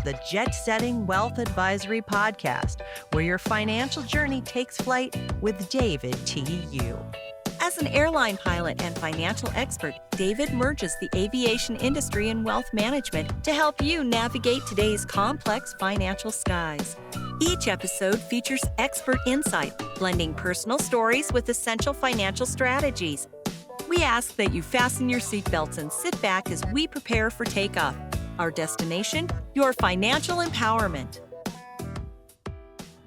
the Jet Setting Wealth Advisory Podcast, where your financial journey takes flight with David T.U. As an airline pilot and financial expert, David merges the aviation industry and wealth management to help you navigate today's complex financial skies. Each episode features expert insight, blending personal stories with essential financial strategies. We ask that you fasten your seatbelts and sit back as we prepare for takeoff. Our destination, your financial empowerment.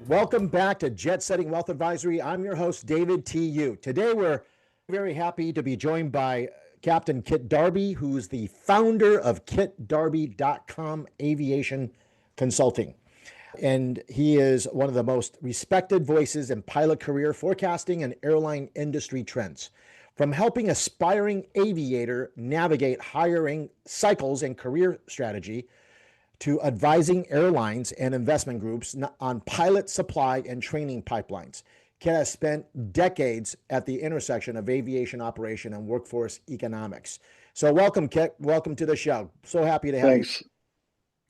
Welcome back to Jet Setting Wealth Advisory. I'm your host, David T.U. Today, we're very happy to be joined by Captain Kit Darby, who's the founder of kitdarby.com Aviation Consulting. And he is one of the most respected voices in pilot career forecasting and airline industry trends. From helping aspiring aviator navigate hiring cycles and career strategy, to advising airlines and investment groups on pilot supply and training pipelines, Kit has spent decades at the intersection of aviation operation and workforce economics. So welcome, Kit. Welcome to the show. So happy to have you.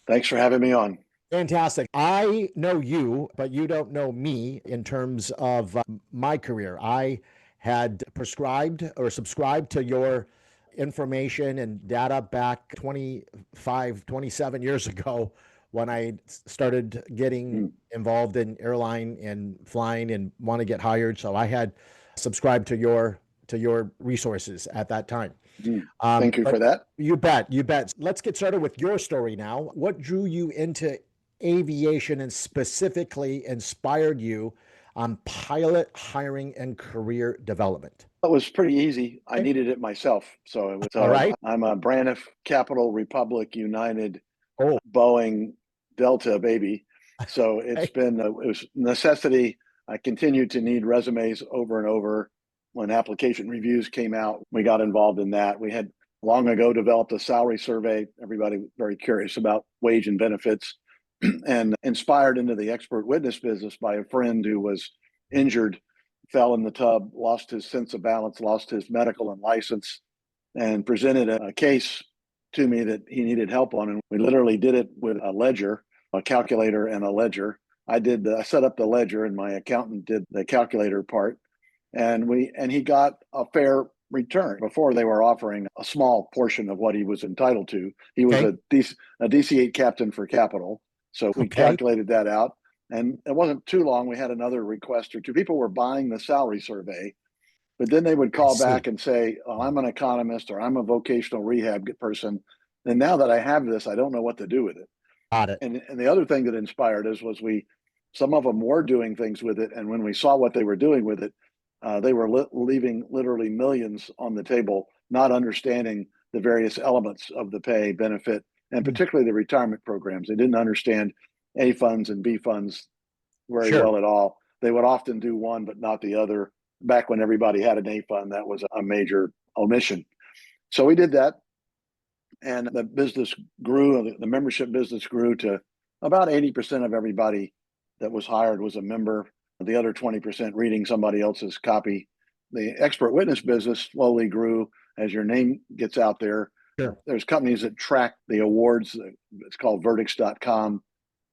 Thanks for having me on. Fantastic. I know you, but you don't know me in terms of my career. I had prescribed or subscribed to your information and data back 27 years ago when I started getting involved in airline and flying and want to get hired. So I had subscribed to your resources at that time. Thank you for that. You bet. Let's get started with your story now. What drew you into aviation and specifically inspired you on pilot hiring and career development? It was pretty easy. I needed it myself. So it was all right. I'm a Braniff Capital Republic United Boeing Delta baby. So it was necessity. I continued to need resumes over and over. When application reviews came out, we got involved in that. We had long ago developed a salary survey. Everybody very curious about wage and benefits, and inspired into the expert witness business by a friend who was injured, fell in the tub, lost his sense of balance, lost his medical and license, and presented a case to me that he needed help on. And we literally did it with a ledger, a calculator and a ledger. I set up the ledger and my accountant did the calculator part. And he got a fair return. Before, they were offering a small portion of what he was entitled to. He was a DC-8 captain for capital. So we calculated that out, and it wasn't too long. We had another request or two. People were buying the salary survey, but then they would call back and say, "Oh, I'm an economist or I'm a vocational rehab person. And now that I have this, I don't know what to do with it." Got it. And the other thing that inspired us was some of them were doing things with it. And when we saw what they were doing with it, they were leaving literally millions on the table, not understanding the various elements of the pay, benefit, and particularly the retirement programs. They didn't understand A funds and B funds very well at all. They would often do one, but not the other. Back when everybody had an A fund, that was a major omission. So we did that. And the business grew, the membership business grew to about 80% of everybody that was hired was a member. The other 20% reading somebody else's copy. The expert witness business slowly grew as your name gets out there. Sure. There's companies that track the awards. It's called verdicts.com.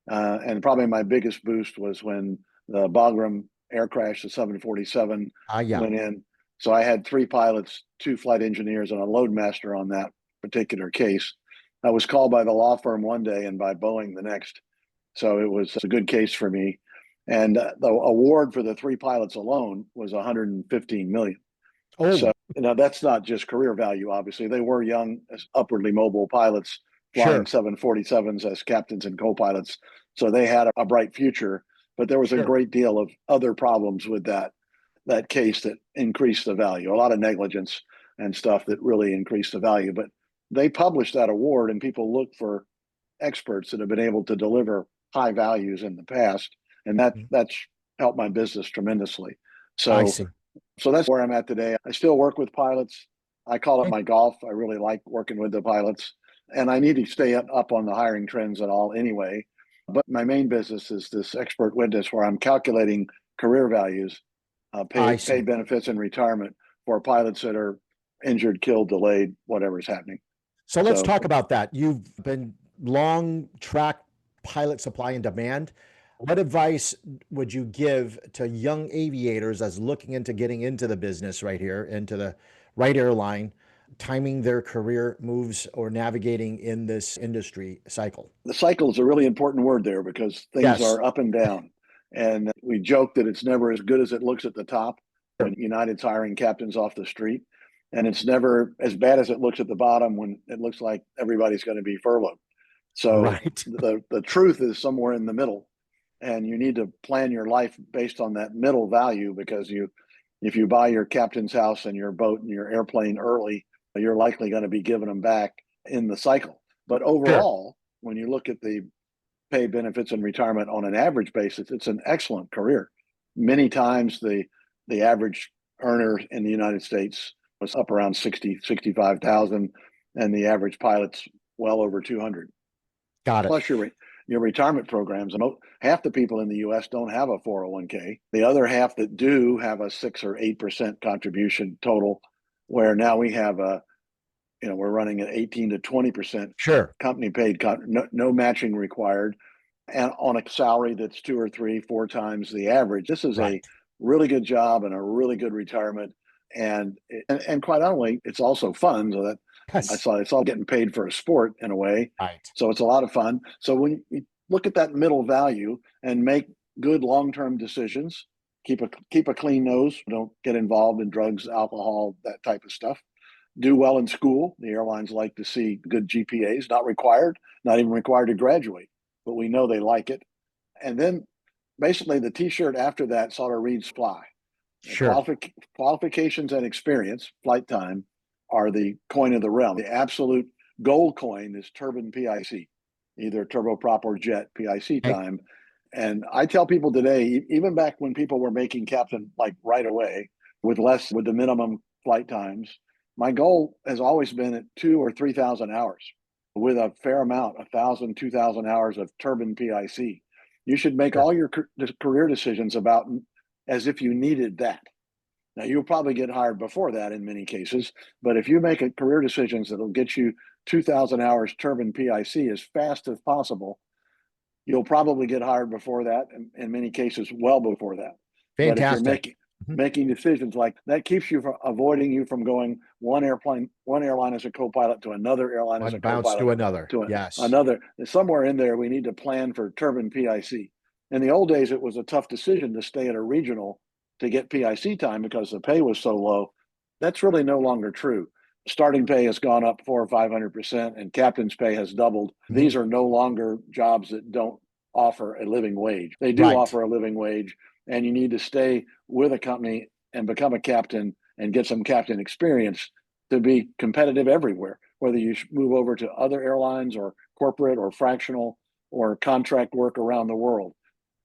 And probably my biggest boost was when the Bagram air crash, the 747 went in. So I had 3 pilots, 2 flight engineers, and a loadmaster on that particular case. I was called by the law firm one day and by Boeing the next. So it was a good case for me. And the award for the 3 pilots alone was $115 million. So that's not just career value, obviously. They were young, upwardly mobile pilots flying 747s as captains and co-pilots. So they had a bright future. But there was a great deal of other problems with that case that increased the value. A lot of negligence and stuff that really increased the value. But they published that award, and people look for experts that have been able to deliver high values in the past. And that's helped my business tremendously. So that's where I'm at today. I still work with pilots. I call it my golf. I really like working with the pilots. And I need to stay up on the hiring trends and all anyway. But my main business is this expert witness where I'm calculating career values, pay benefits and retirement for pilots that are injured, killed, delayed, whatever's happening. So let's talk about that. You've been long track pilot supply and demand. What advice would you give to young aviators as looking into getting into the business right here, into the right airline, timing their career moves or navigating in this industry cycle? The cycle is a really important word there because things Yes. are up and down. And we joke that it's never as good as it looks at the top when United's hiring captains off the street. And it's never as bad as it looks at the bottom when it looks like everybody's going to be furloughed. So Right. the truth is somewhere in the middle. And you need to plan your life based on that middle value, because if you buy your captain's house and your boat and your airplane early, you're likely going to be giving them back in the cycle. But overall, when you look at the pay, benefits, and retirement on an average basis, it's an excellent career. Many times the average earner in the United States was up around 65,000, and the average pilot's well over 200. Got it. Plus your retirement programs. Half the people in the U.S. don't have a 401k. The other half that do have a 6 or 8% contribution total, where now we have we're running at 18 to 20% company paid, no matching required, and on a salary that's 2 or 3, 4 times the average. This is a really good job and a really good retirement. And quite honestly, it's also fun. So that it's all getting paid for a sport in a way. Right. So it's a lot of fun. So when you look at that middle value and make good long-term decisions, keep a clean nose, don't get involved in drugs, alcohol, that type of stuff. Do well in school. The airlines like to see good GPAs, not even required to graduate, but we know they like it. And then basically the t-shirt after that sort of reads fly. Qualifications and experience, flight time, are the coin of the realm. The absolute gold coin is turbine PIC, either turboprop or jet PIC time. And I tell people today, even back when people were making captain like right away with the minimum flight times, my goal has always been at 2,000 or 3,000 hours with a fair amount, 1,000, 2,000 hours of turbine PIC. You should make all your career decisions about as if you needed that. Now, you'll probably get hired before that in many cases, but if you make a career decisions that'll get you 2,000 hours turbine PIC as fast as possible, you'll probably get hired before that, and in many cases, well before that. Fantastic. But if you're making decisions like that, keeps you from avoiding you from going one airline as a co-pilot to another airline as a co-pilot to another. Another. Somewhere in there, we need to plan for turbine PIC. In the old days, it was a tough decision to stay at a regional to get PIC time because the pay was so low. That's really no longer true. Starting pay has gone up 400 or 500%, and captain's pay has doubled. These are no longer jobs that don't offer a living wage. They do offer a living wage, and you need to stay with a company and become a captain and get some captain experience to be competitive everywhere, whether you move over to other airlines or corporate or fractional or contract work around the world.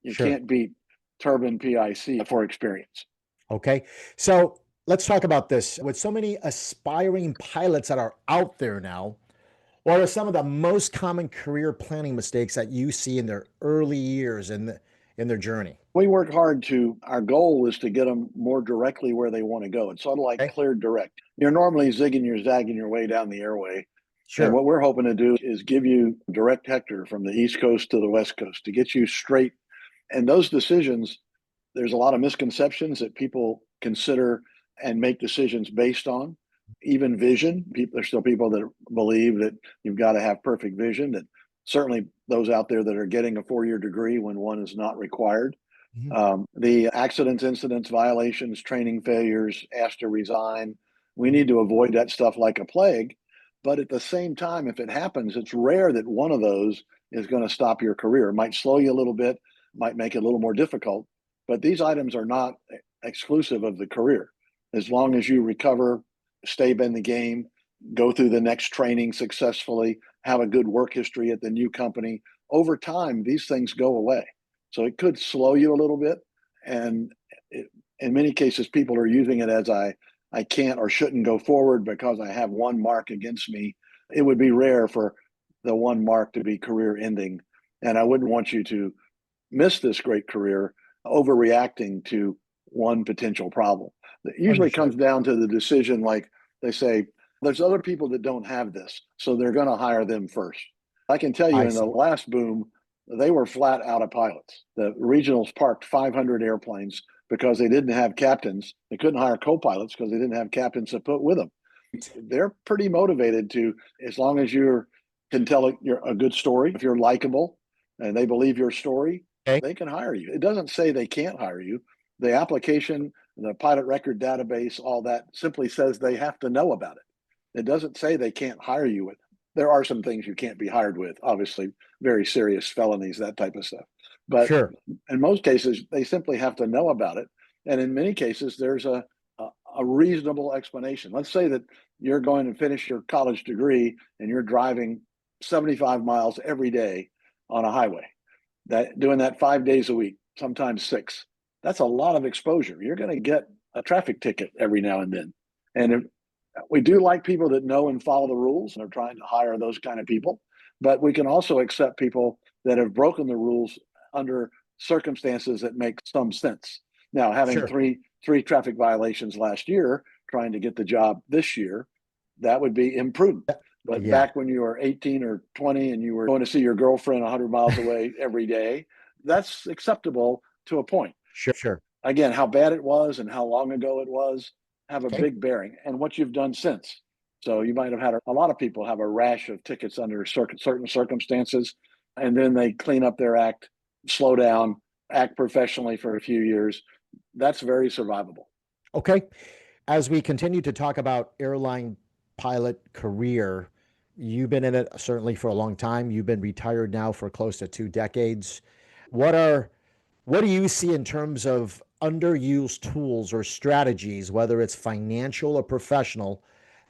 You can't beat turbine PIC for experience. Okay. So let's talk about this. With so many aspiring pilots that are out there now, what are some of the most common career planning mistakes that you see in their early years in their journey? We work hard our goal is to get them more directly where they want to go. It's sort of like clear direct. You're normally zigging, you're zagging your way down the airway. And what we're hoping to do is give you direct Hector from the East Coast to the West Coast to get you straight. And those decisions, there's a lot of misconceptions that people consider and make decisions based on. Even vision. There's still people that believe that you've got to have perfect vision. That certainly those out there that are getting a 4-year degree when one is not required. The accidents, incidents, violations, training failures, asked to resign. We need to avoid that stuff like a plague. But at the same time, if it happens, it's rare that one of those is going to stop your career. It might slow you a little bit, might make it a little more difficult. But these items are not exclusive of the career. As long as you recover, stay in the game, go through the next training successfully, have a good work history at the new company, over time, these things go away. So it could slow you a little bit. And in many cases, people are using it as I can't or shouldn't go forward because I have one mark against me. It would be rare for the one mark to be career ending. And I wouldn't want you to miss this great career overreacting to one potential problem. It usually comes down to the decision, like they say, there's other people that don't have this, so they're going to hire them first. I can tell you in the last boom, they were flat out of pilots. The regionals parked 500 airplanes because they didn't have captains. They couldn't hire co-pilots because they didn't have captains to put with them. They're pretty motivated to, as long as you can tell a good story, if you're likable and they believe your story, they can hire you. It doesn't say they can't hire you. The application, the pilot record database, all that simply says they have to know about it. It doesn't say they can't hire you. There are some things you can't be hired with, obviously, very serious felonies, that type of stuff. But in most cases, they simply have to know about it. And in many cases, there's a reasonable explanation. Let's say that you're going to finish your college degree and you're driving 75 miles every day on a highway, doing that 5 days a week, sometimes 6. That's a lot of exposure. You're going to get a traffic ticket every now and then. And we do like people that know and follow the rules, and are trying to hire those kind of people. But we can also accept people that have broken the rules under circumstances that make some sense. Now, having three traffic violations last year, trying to get the job this year, that would be imprudent. But back when you were 18 or 20 and you were going to see your girlfriend 100 miles away every day, that's acceptable to a point. Sure. Again, how bad it was and how long ago it was have a big bearing, and what you've done since. So you might have had a lot of people have a rash of tickets under certain circumstances, and then they clean up their act, slow down, act professionally for a few years. That's very survivable. Okay. As we continue to talk about airline pilot career, you've been in it certainly for a long time. You've been retired now for close to 2 decades. What do you see in terms of underused tools or strategies, whether it's financial or professional,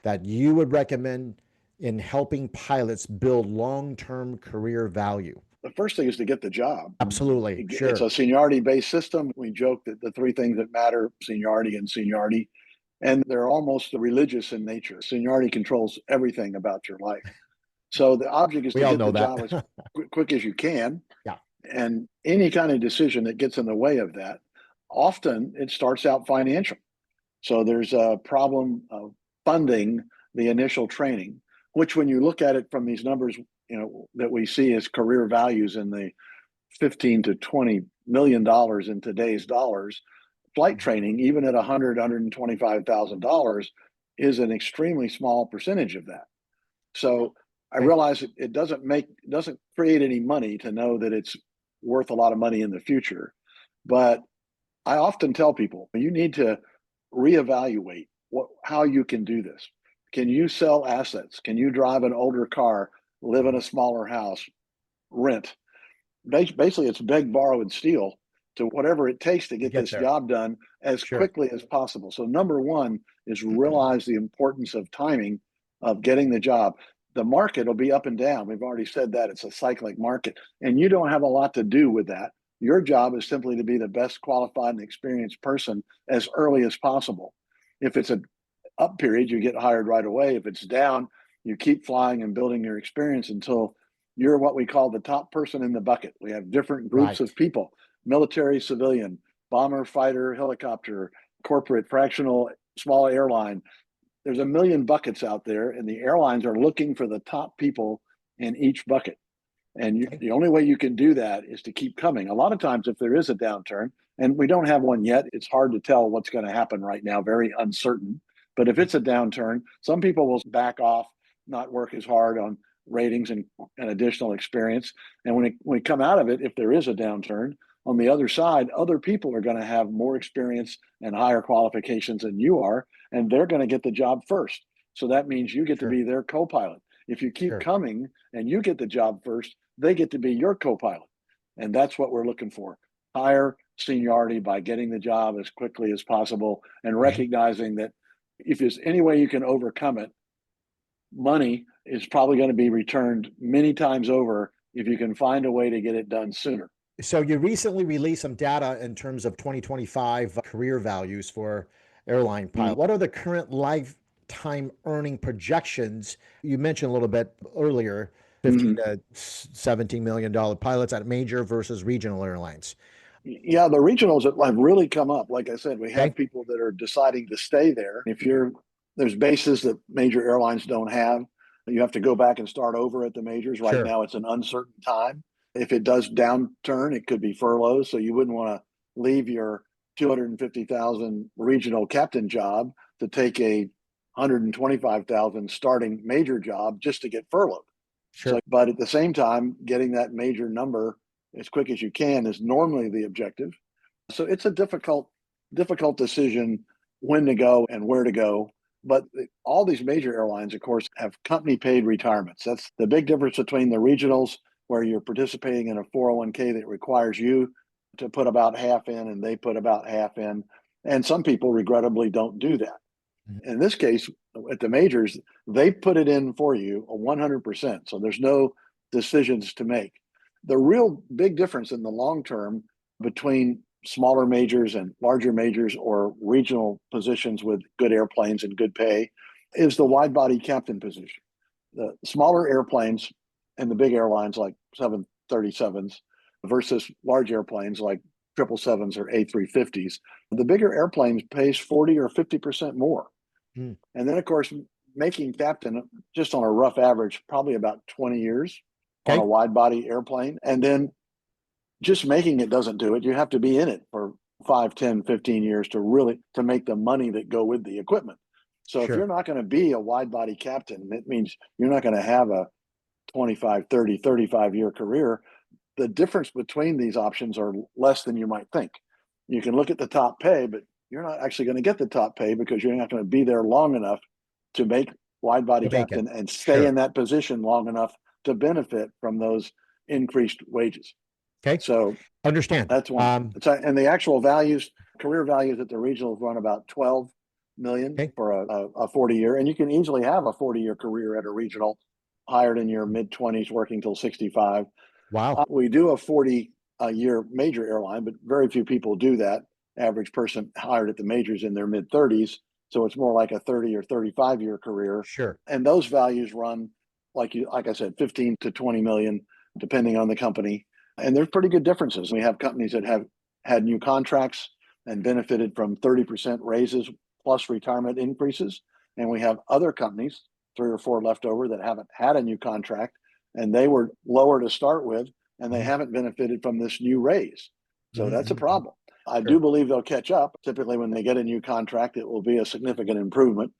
that you would recommend in helping pilots build long-term career value? The first thing is to get the job. Absolutely. Sure. It's a seniority-based system. We joke that the 3 things that matter, seniority, and they're almost religious in nature. Seniority controls everything about your life. So the object is to get the job as quick as you can. Yeah. And any kind of decision that gets in the way of that, often it starts out financial. So there's a problem of funding the initial training, which when you look at it from these numbers, that we see as career values in the $15 to $20 million in today's dollars, flight training, even at $125,000, is an extremely small percentage of that. So I realize it doesn't create any money to know that it's worth a lot of money in the future. But I often tell people, you need to reevaluate how you can do this. Can you sell assets? Can you drive an older car, live in a smaller house, rent? Basically, it's beg, borrow, and steal to whatever it takes to get this job done as quickly as possible. So number one is realize the importance of timing of getting the job. The market will be up and down. We've already said that it's a cyclic market, and you don't have a lot to do with that. Your job is simply to be the best qualified and experienced person as early as possible. If it's an up period, you get hired right away. If it's down, you keep flying and building your experience until you're what we call the top person in the bucket. We have different groups of people: military, civilian, bomber, fighter, helicopter, corporate, fractional, small airline. There's a million buckets out there, and the airlines are looking for the top people in each bucket. And the only way you can do that is to keep coming. A lot of times, if there is a downturn, and we don't have one yet, it's hard to tell what's going to happen right now, very uncertain. But if it's a downturn, some people will back off, not work as hard on ratings and additional experience. And when we come out of it, if there is a downturn, on the other side, other people are going to have more experience and higher qualifications than you are, and they're going to get the job first. So that means you get to be their co-pilot. If you keep coming and you get the job first, they get to be your co-pilot. And that's what we're looking for. Higher seniority by getting the job as quickly as possible and recognizing that if there's any way you can overcome it, money is probably going to be returned many times over if you can find a way to get it done sooner. So you recently released some data in terms of 2025 career values for airline pilots. What are the current lifetime earning projections? You mentioned a little bit earlier, $15 to $17 million pilots at major versus regional airlines. Yeah, the regionals have really come up. Like I said, we have people that are deciding to stay there. There's bases that major airlines don't have. You have to go back and start over at the majors. Right now, it's an uncertain time. If it does downturn, it could be furloughs. So you wouldn't want to leave your 250,000 regional captain job to take a 125,000 starting major job just to get furloughed. Sure. So, but at the same time, getting that major number as quick as you can is normally the objective. So it's a difficult decision when to go and where to go. But all these major airlines, of course, have company paid retirements. That's the big difference between the regionals, where you're participating in a 401k that requires you to put about half in and they put about half in. And some people regrettably don't do that. Mm-hmm. In this case, at the majors, they put it in for you 100%. So there's no decisions to make. The real big difference in the long term between smaller majors and larger majors or regional positions with good airplanes and good pay is the wide body captain position. The smaller airplanes and the big airlines like 737s versus large airplanes like 777s or A350s, the bigger airplanes pays 40 or 50% more. And then, of course, making captain, just on a rough average, probably about 20 years on a wide body airplane. And then just making it doesn't do it. You have to be in it for 5, 10, 15 years to make the money that go with the equipment. So if you're not going to be a wide body captain, it means you're not going to have a 25, 30, 35-year career. The difference between these options are less than you might think. You can look at the top pay, but you're not actually going to get the top pay because you're not going to be there long enough to make wide body captain and stay in that position long enough to benefit from those increased wages. Okay. So understand. That's one. And the actual values, career values at the regionals run about 12 million for a 40-year. And you can easily have a 40-year career at a regional, hired in your mid-20s, working till 65. Wow. We do a 40-year major airline, but very few people do that. Average person hired at the majors in their mid-30s. So it's more like a 30 or 35-year career. Sure. And those values run, like I said, 15 to 20 million, depending on the company. And there's pretty good differences. We have companies that have had new contracts and benefited from 30% raises plus retirement increases. And we have other companies, 3 or 4 left over, that haven't had a new contract and they were lower to start with and they haven't benefited from this new raise. So that's a problem. I do believe they'll catch up. Typically, when they get a new contract, it will be a significant improvement.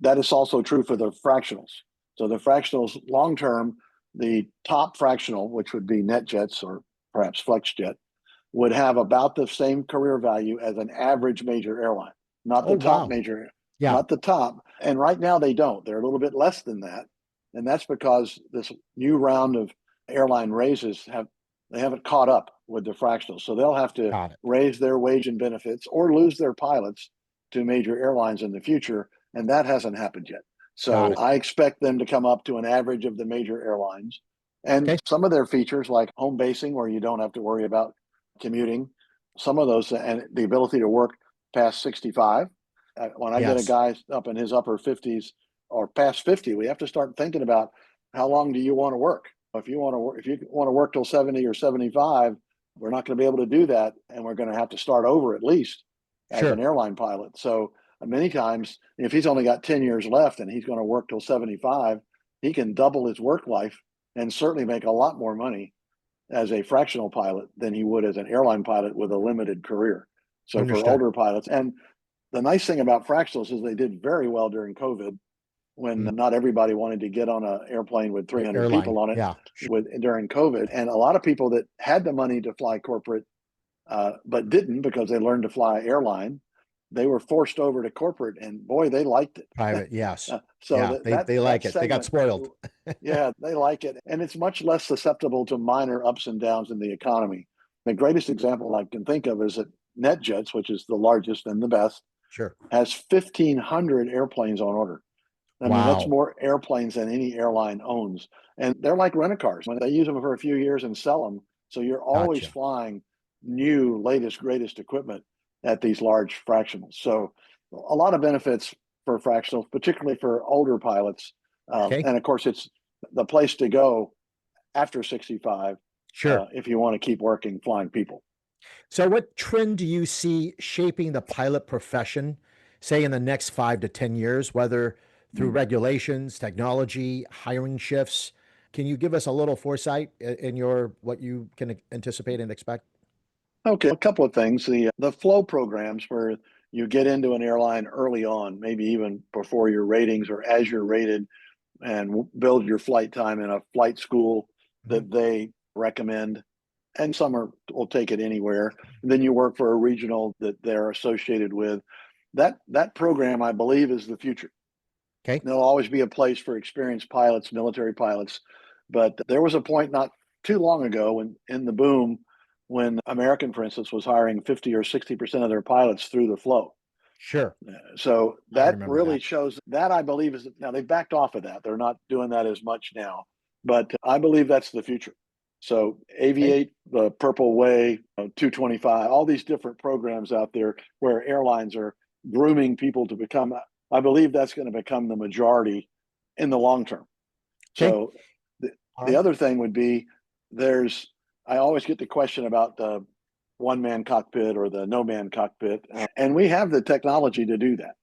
That is also true for the fractionals. So the fractionals long term, the top fractional, which would be NetJets or perhaps FlexJet, would have about the same career value as an average major airline, not the top major, not the top. And right now they don't. They're a little bit less than that. And that's because this new round of airline raises they haven't caught up with the fractionals. So they'll have to raise their wage and benefits or lose their pilots to major airlines in the future. And that hasn't happened yet. So I expect them to come up to an average of the major airlines. And some of their features, like home basing, where you don't have to worry about commuting, some of those, and the ability to work past 65. When I get a guy up in his upper 50s or past 50, we have to start thinking about how long do you want to work? If you want to work till 70 or 75, we're not going to be able to do that. And we're going to have to start over at least as an airline pilot. So many times, if he's only got 10 years left and he's going to work till 75, he can double his work life and certainly make a lot more money as a fractional pilot than he would as an airline pilot with a limited career. So for older pilots, and the nice thing about fractionals is they did very well during COVID, when not everybody wanted to get on an airplane with 300 people on it during COVID. And a lot of people that had the money to fly corporate, but didn't because they learned to fly airline, they were forced over to corporate, and boy, they liked it. Private, yes. So they like it. They got spoiled. Yeah, they like it. And it's much less susceptible to minor ups and downs in the economy. The greatest example I can think of is that NetJets, which is the largest and the best, has 1,500 airplanes on order. I mean, that's more airplanes than any airline owns. And they're like rent-a-cars. When they use them for a few years and sell them. So you're always flying new, latest, greatest equipment at these large fractionals. So a lot of benefits for fractionals, particularly for older pilots. And of course, it's the place to go after 65 if you want to keep working, flying people. So what trend do you see shaping the pilot profession, say in the next 5 to 10 years, whether through regulations, technology, hiring shifts? Can you give us a little foresight in what you can anticipate and expect? Okay, a couple of things. The flow programs where you get into an airline early on, maybe even before your ratings or as you're rated, and build your flight time in a flight school that they recommend. And some will take it anywhere. And then you work for a regional that they're associated with. That program, I believe, is the future. Okay. There'll always be a place for experienced pilots, military pilots. But there was a point not too long ago in the boom when American, for instance, was hiring 50 or 60% of their pilots through the flow. Sure. So I that remember really that. shows that, I believe, is now they've backed off of that. They're not doing that as much now, but I believe that's the future. So Aviate, the Purple Way, 225, all these different programs out there where airlines are grooming people to become, I believe that's going to become the majority in the long term. Okay. So the other thing would be I always get the question about the one-man cockpit or the no-man cockpit, and we have the technology to do that.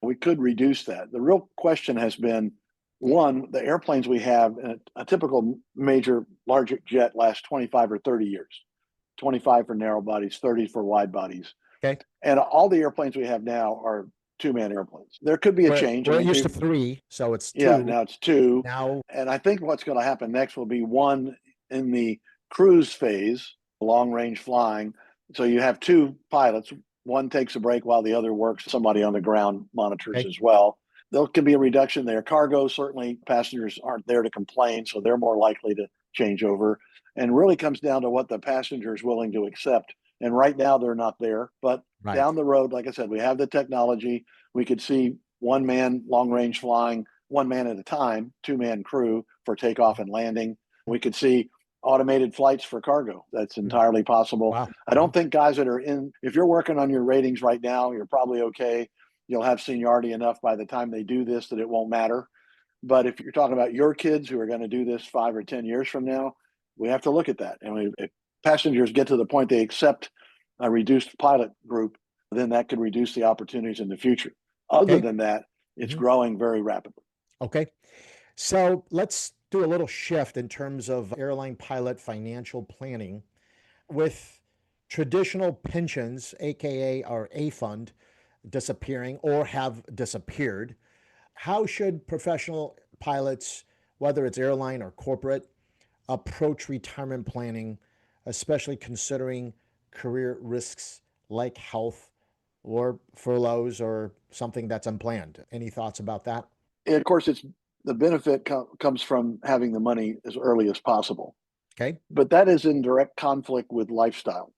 We could reduce that. The real question has been, one, the airplanes we have, a typical major large jet lasts 25 or 30 years, 25 for narrow bodies, 30 for wide bodies. Okay. And all the airplanes we have now are two-man airplanes. There could be a change. We're used to 3, so it's 2. Yeah, now it's 2. Now, and I think what's going to happen next will be 1 in the cruise phase, long-range flying. So you have 2 pilots. One takes a break while the other works. Somebody on the ground monitors as well. There can be a reduction there. Cargo, certainly passengers aren't there to complain, so they're more likely to change over. And really comes down to what the passenger is willing to accept. And right now they're not there, but down the road, like I said, we have the technology. We could see one man long range flying, one man at a time, 2-man crew for takeoff and landing. We could see automated flights for cargo. That's entirely possible. Wow. I don't think guys that are if you're working on your ratings right now, you're probably okay. You'll have seniority enough by the time they do this that it won't matter. But if you're talking about your kids who are going to do this 5 or 10 years from now, we have to look at that. And if passengers get to the point they accept a reduced pilot group, then that could reduce the opportunities in the future. Other than that, it's growing very rapidly. Okay. So let's do a little shift in terms of airline pilot financial planning. With traditional pensions, aka our A fund, disappearing or have disappeared, how should professional pilots, whether it's airline or corporate, approach retirement planning, especially considering career risks like health or furloughs or something that's unplanned? Any thoughts about that? And of course, it's the benefit comes from having the money as early as possible. Okay. But that is in direct conflict with lifestyle.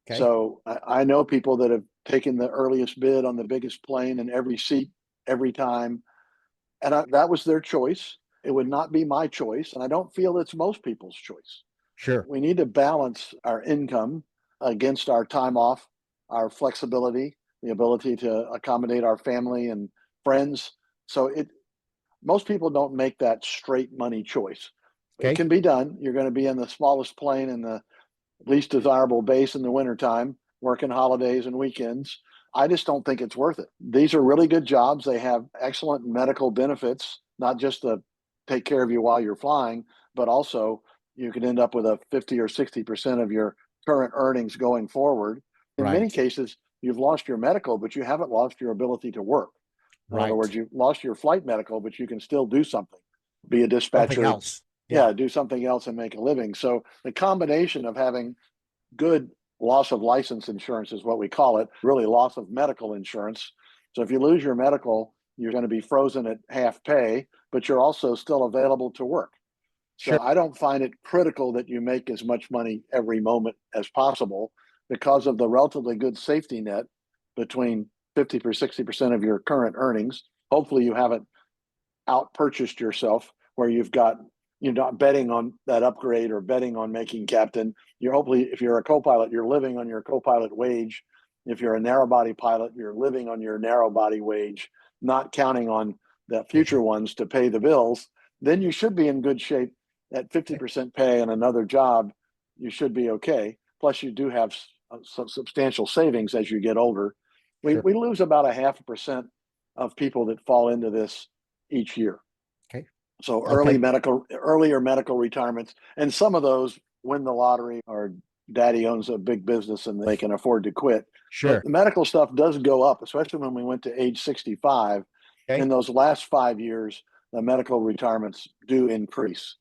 Okay. So I know people that have taken the earliest bid on the biggest plane in every seat every time. And that was their choice. It would not be my choice. And I don't feel it's most people's choice. Sure. We need to balance our income against our time off, our flexibility, the ability to accommodate our family and friends. So most people don't make that straight money choice. Okay. It can be done. You're going to be in the smallest plane in the least desirable base in the wintertime, working holidays and weekends. I just don't think it's worth it. These are really good jobs. They have excellent medical benefits, not just to take care of you while you're flying, but also you could end up with a 50 or 60% of your current earnings going forward. In many cases, you've lost your medical, but you haven't lost your ability to work. In other words, you've lost your flight medical, but you can still do something, be a dispatcher. Something else. Yeah, do something else and make a living. So the combination of having good loss of license insurance is what we call it, really loss of medical insurance. So if you lose your medical, you're going to be frozen at half pay, but you're also still available to work. So I don't find it critical that you make as much money every moment as possible because of the relatively good safety net between 50 or 60% of your current earnings. Hopefully you haven't out purchased yourself where you're not betting on that upgrade or betting on making captain. You're hopefully, if you're a co-pilot, you're living on your co-pilot wage. If you're a narrow body pilot, you're living on your narrow body wage, not counting on the future ones to pay the bills. Then you should be in good shape. At 50% pay and another job, you should be okay. Plus you do have some substantial savings as you get older. We lose about 0.5% of people that fall into this each year. Okay. So Okay. earlier medical retirements, and some of those win the lottery or daddy owns a big business and they can afford to quit. Sure. But the medical stuff does go up, especially when we went to age 65. Okay. In those last 5 years, the medical retirements do increase.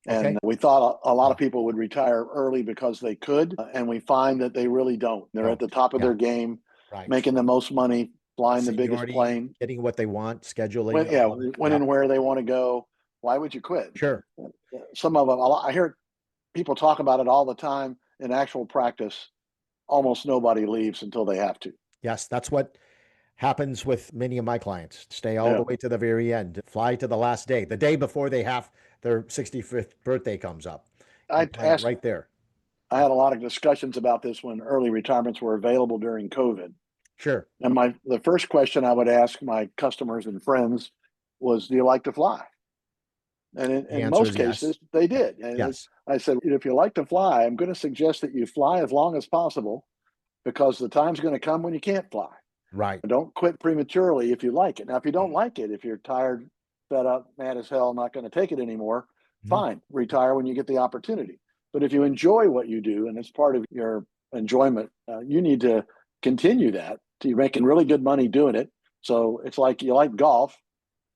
Okay. And we thought a lot of people would retire early because they could, and we find that they really don't. They're at the top of their game, Right. making the most money, flying the biggest Seniority, plane, getting what they want, scheduling. when and where they want to go. Why would you quit? Sure. Some of them, I hear people talk about it all the time. In actual practice, almost nobody leaves until they have to. Yes, that's what happens with many of my clients. Stay all the way to the very end, fly to the last day, the day before they have their 65th birthday comes up. I asked, right there. I had a lot of discussions about this when early retirements were available during COVID. Sure. And the first question I would ask my customers and friends was, do you like to fly? And in most cases, yes. they did. And Yes. I said, if you like to fly, I'm going to suggest that you fly as long as possible because the time's going to come when you can't fly. Right. Don't quit prematurely if you like it. Now, if you don't like it, if you're tired, fed up, mad as hell, not going to take it anymore, fine, retire when you get the opportunity. But if you enjoy what you do and it's part of your enjoyment, you need to continue that. You're making really good money doing it. So it's like you like golf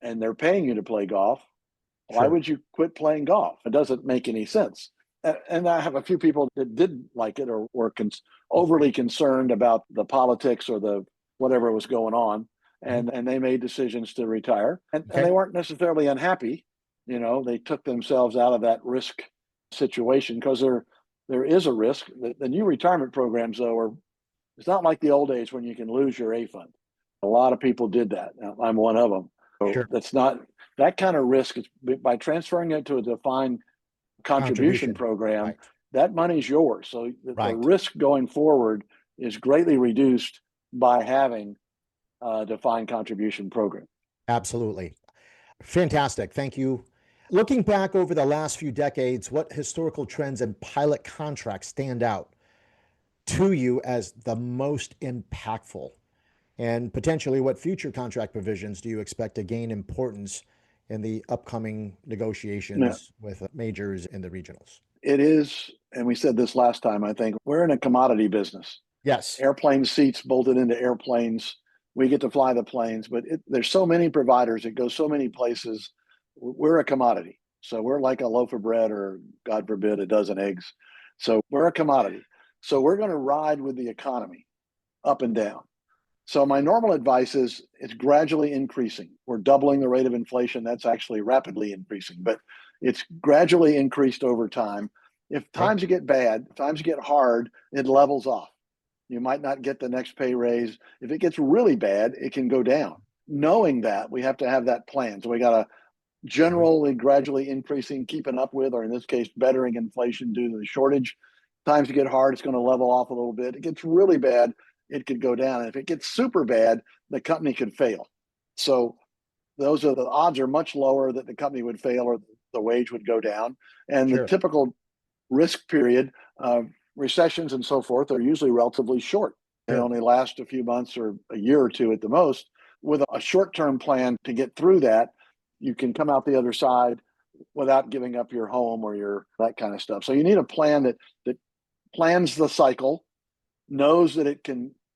and they're paying you to play golf. Why would you quit playing golf? It doesn't make any sense. And I have a few people that didn't like it or were overly concerned about the politics or the whatever was going on. And they made decisions to retire. And they weren't necessarily unhappy. You know, they took themselves out of that risk situation because there is a risk. The new retirement programs, though, it's not like the old days when you can lose your A fund. A lot of people did that. I'm one of them. So that's not that kind of risk. Is by transferring it to a defined contribution program, that money's yours. So the risk going forward is greatly reduced by having a defined contribution program. Absolutely. Fantastic. Thank you. Looking back over the last few decades, what historical trends and pilot contracts stand out to you as the most impactful? And potentially, what future contract provisions do you expect to gain importance in the upcoming negotiations with majors and the regionals? It is, and we said this last time, I think, we're in a commodity business. Yes. Airplane seats bolted into airplanes. We get to fly the planes, but there's so many providers. It goes so many places. We're a commodity. So we're like a loaf of bread or, God forbid, a dozen eggs. So we're a commodity. So we're going to ride with the economy up and down. So my normal advice is it's gradually increasing. We're doubling the rate of inflation. That's actually rapidly increasing, but it's gradually increased over time. If times get bad, times get hard, it levels off. You might not get the next pay raise. If it gets really bad, it can go down. Knowing that, we have to have that plan. So we got to generally gradually increasing, keeping up with, or in this case, bettering inflation due to the shortage. Times get hard, it's going to level off a little bit. It gets really bad, it could go down. And if it gets super bad, the company could fail. So the odds are much lower that the company would fail or the wage would go down. And the typical risk period, recessions and so forth, are usually relatively short. They only last a few months or a year or two at the most. With a short-term plan to get through that, you can come out the other side without giving up your home or that kind of stuff. So you need a plan that plans the cycle, knows that it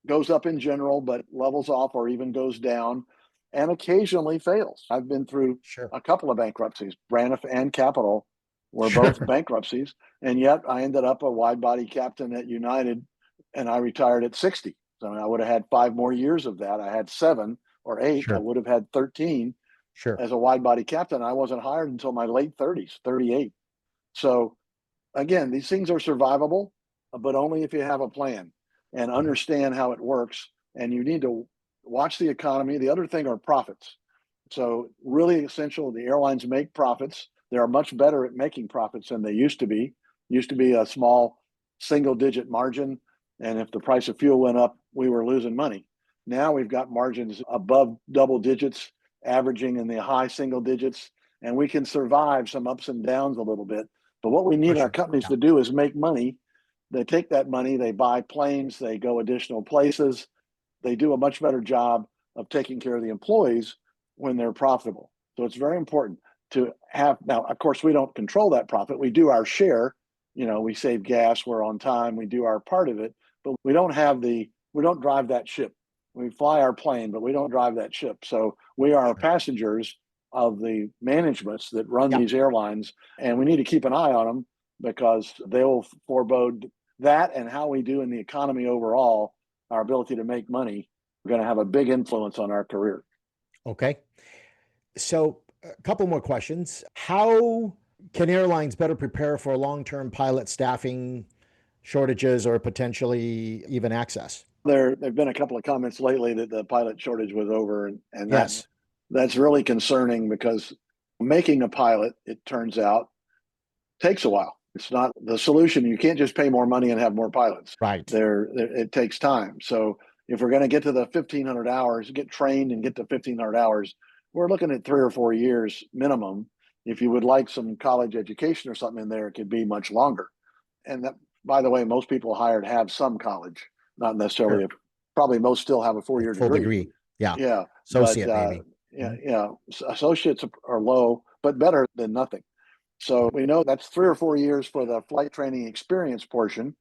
goes up in general, but levels off or even goes down, and occasionally fails. I've been through a couple of bankruptcies. Braniff and Capital were both bankruptcies, and yet I ended up a wide-body captain at United, and I retired at 60. So I would have had 5 more years of that. I had 7 or 8. I would have had 13 as a wide-body captain. I wasn't hired until my late 30s, 38. So again, these things are survivable, but only if you have a plan and understand how it works. And you need to watch the economy. The other thing are profits. So really essential, the airlines make profits. They are much better at making profits than they used to be. Used to be a small single-digit margin. And if the price of fuel went up, we were losing money. Now we've got margins above double digits, averaging in the high single digits, and we can survive some ups and downs a little bit. But what we need our companies to do is make money. They take that money, they buy planes, they go additional places. They do a much better job of taking care of the employees when they're profitable. So it's very important. to have. Now, of course, we don't control that profit. We do our share. We save gas, we're on time, we do our part of it, but we don't drive that ship. We fly our plane, but we don't drive that ship. So we are passengers of the managements that run these airlines, and we need to keep an eye on them because they will forebode that, and how we do in the economy overall, our ability to make money, are going to have a big influence on our career. Okay. So a couple more questions. How can airlines better prepare for long-term pilot staffing shortages or potentially even access? There have been a couple of comments lately that the pilot shortage was over, and that's really concerning because making a pilot, it turns out, takes a while. It's not the solution. You can't just pay more money and have more pilots. Right. It takes time. So if we're going to get to the 1,500 hours, get trained and get to 1,500 hours, we're looking at 3 or 4 years minimum. If you would like some college education or something in there, it could be much longer. And that, by the way, most people hired have some college, not necessarily. Probably most still have a 4-year full degree. Yeah. Associate, maybe. Yeah. Associates are low, but better than nothing. So we know that's 3 or 4 years for the flight training experience portion.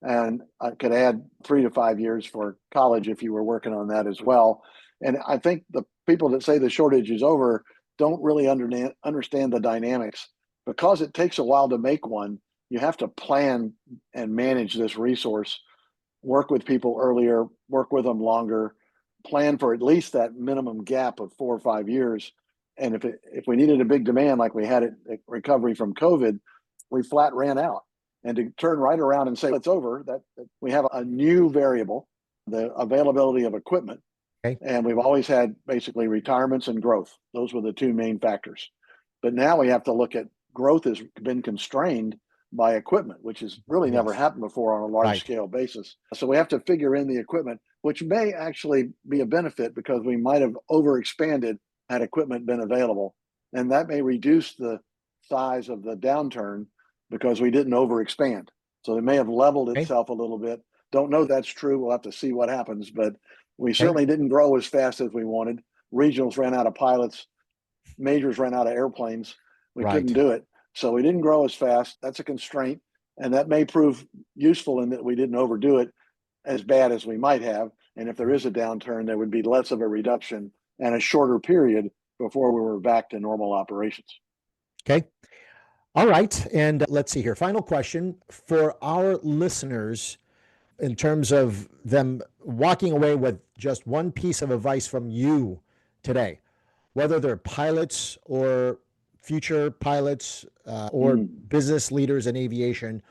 And I could add 3 to 5 years for college if you were working on that as well. And I think the people that say the shortage is over don't really understand the dynamics. Because it takes a while to make one, you have to plan and manage this resource, work with people earlier, work with them longer, plan for at least that minimum gap of 4 or 5 years. And if we needed a big demand like we had at recovery from COVID, we flat ran out. And to turn right around and say it's over, that we have a new variable, the availability of equipment. Okay. And we've always had basically retirements and growth. Those were the 2 main factors. But now we have to look at growth has been constrained by equipment, which has really never happened before on a large scale basis. So we have to figure in the equipment, which may actually be a benefit because we might have overexpanded had equipment been available. And that may reduce the size of the downturn because we didn't overexpand. So it may have leveled itself a little bit. Don't know that's true. We'll have to see what happens, but we certainly didn't grow as fast as we wanted. Regionals ran out of pilots. Majors ran out of airplanes. We couldn't do it. So we didn't grow as fast. That's a constraint. And that may prove useful in that we didn't overdo it as bad as we might have. And if there is a downturn, there would be less of a reduction and a shorter period before we were back to normal operations. Okay. All right. And let's see here. Final question for our listeners in terms of them walking away with just one piece of advice from you today, whether they're pilots or future pilots or business leaders in aviation,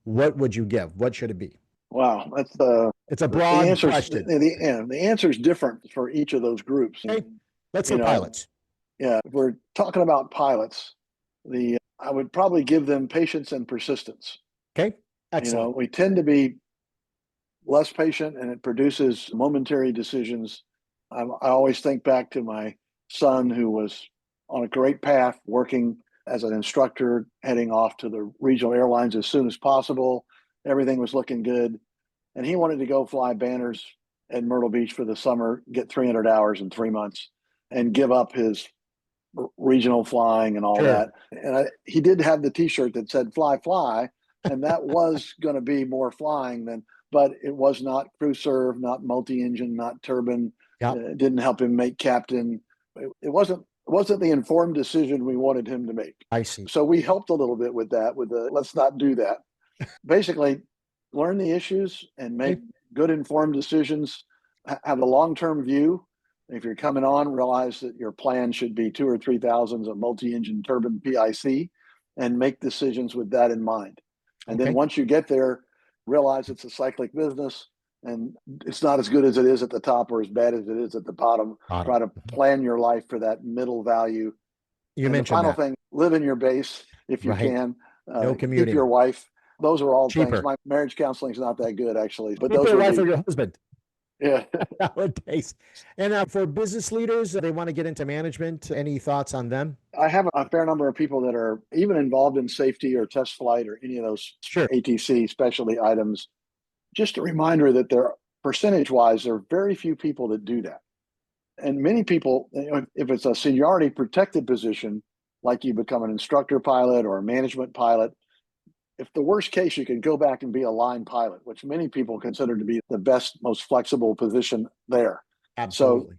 what would you give? What should it be? Wow, it's a broad question. The answer is different for each of those groups. Okay. Let's say pilots. Yeah, if we're talking about pilots, I would probably give them patience and persistence. Okay, excellent. We tend to be less patient, and it produces momentary decisions. I always think back to my son, who was on a great path, working as an instructor, heading off to the regional airlines as soon as possible. Everything was looking good. And he wanted to go fly banners at Myrtle Beach for the summer, get 300 hours in 3 months, and give up his regional flying and all that. And he did have the T-shirt that said "Fly, Fly," and that was going to be more flying than, but it was not crew serve, not multi-engine, not turbine. It didn't help him make captain. It wasn't the informed decision we wanted him to make. I see. So we helped a little bit with that, let's not do that. Basically, learn the issues and make good informed decisions. Have a long-term view. If you're coming on, realize that your plan should be 2,000 or 3,000 of multi-engine turbine PIC, and make decisions with that in mind. And then once you get there, realize it's a cyclic business and it's not as good as it is at the top or as bad as it is at the bottom. Try to plan your life for that middle value. You mentioned the final thing, live in your base if you can. No commuting. Keep your wife. Those are all cheaper things. My marriage counseling is not that good, actually. But keep those your are wife or your husband. Yeah. Nowadays. And for business leaders, they want to get into management. Any thoughts on them? I have a fair number of people that are even involved in safety or test flight or any of those ATC specialty items. Just a reminder that there, percentage-wise, there are very few people that do that. And many people, if it's a seniority protected position, like you become an instructor pilot or a management pilot. If the worst case, you can go back and be a line pilot, which many people consider to be the best, most flexible position there. Absolutely. So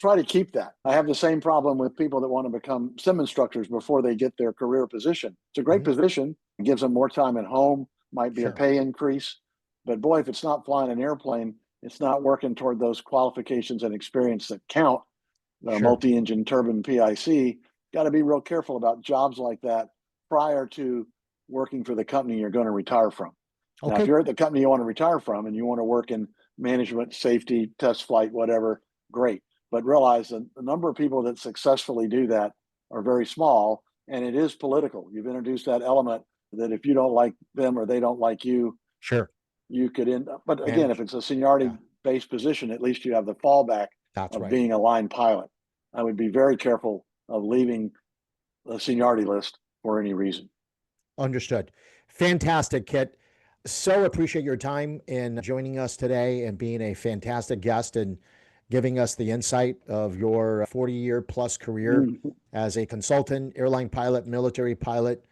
try to keep that. I have the same problem with people that want to become sim instructors before they get their career position. It's a great position. It gives them more time at home, might be a pay increase. But boy, if it's not flying an airplane, it's not working toward those qualifications and experience that count. The multi-engine turbine PIC, got to be real careful about jobs like that prior to working for the company you're going to retire from. Now, if you're at the company you want to retire from and you want to work in management, safety, test flight, whatever, great. But realize that the number of people that successfully do that are very small, and it is political. You've introduced that element that if you don't like them or they don't like you, you could end up. But again, if it's a seniority-based position, at least you have the fallback of being a line pilot. I would be very careful of leaving the seniority list for any reason. Understood. Fantastic, Kit. So appreciate your time in joining us today and being a fantastic guest and giving us the insight of your 40-year plus career as a consultant, airline pilot, military pilot.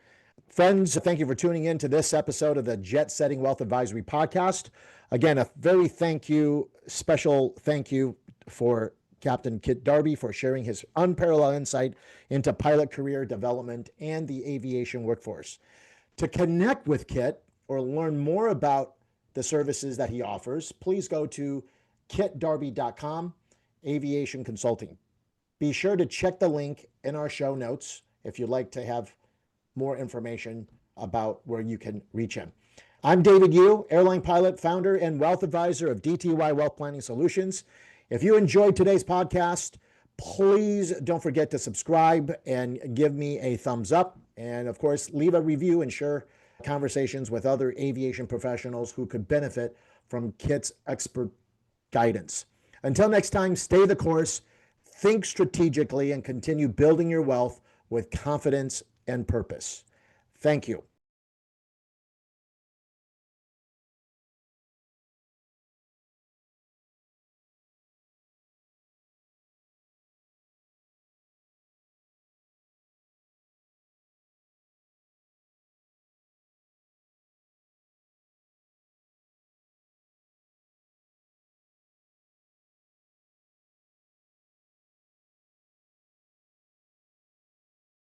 Friends, thank you for tuning in to this episode of the Jet Setting Wealth Advisory Podcast. Again, a very special thank you for Captain Kit Darby for sharing his unparalleled insight into pilot career development and the aviation workforce. To connect with Kit or learn more about the services that he offers, please go to kitdarby.com, Aviation Consulting. Be sure to check the link in our show notes if you'd like to have more information about where you can reach him. I'm David Yu, airline pilot, founder, and wealth advisor of DTY Wealth Planning Solutions. If you enjoyed today's podcast, please don't forget to subscribe and give me a thumbs up. And of course, leave a review and share conversations with other aviation professionals who could benefit from Kit's expert guidance. Until next time, stay the course, think strategically, and continue building your wealth with confidence and purpose. Thank you.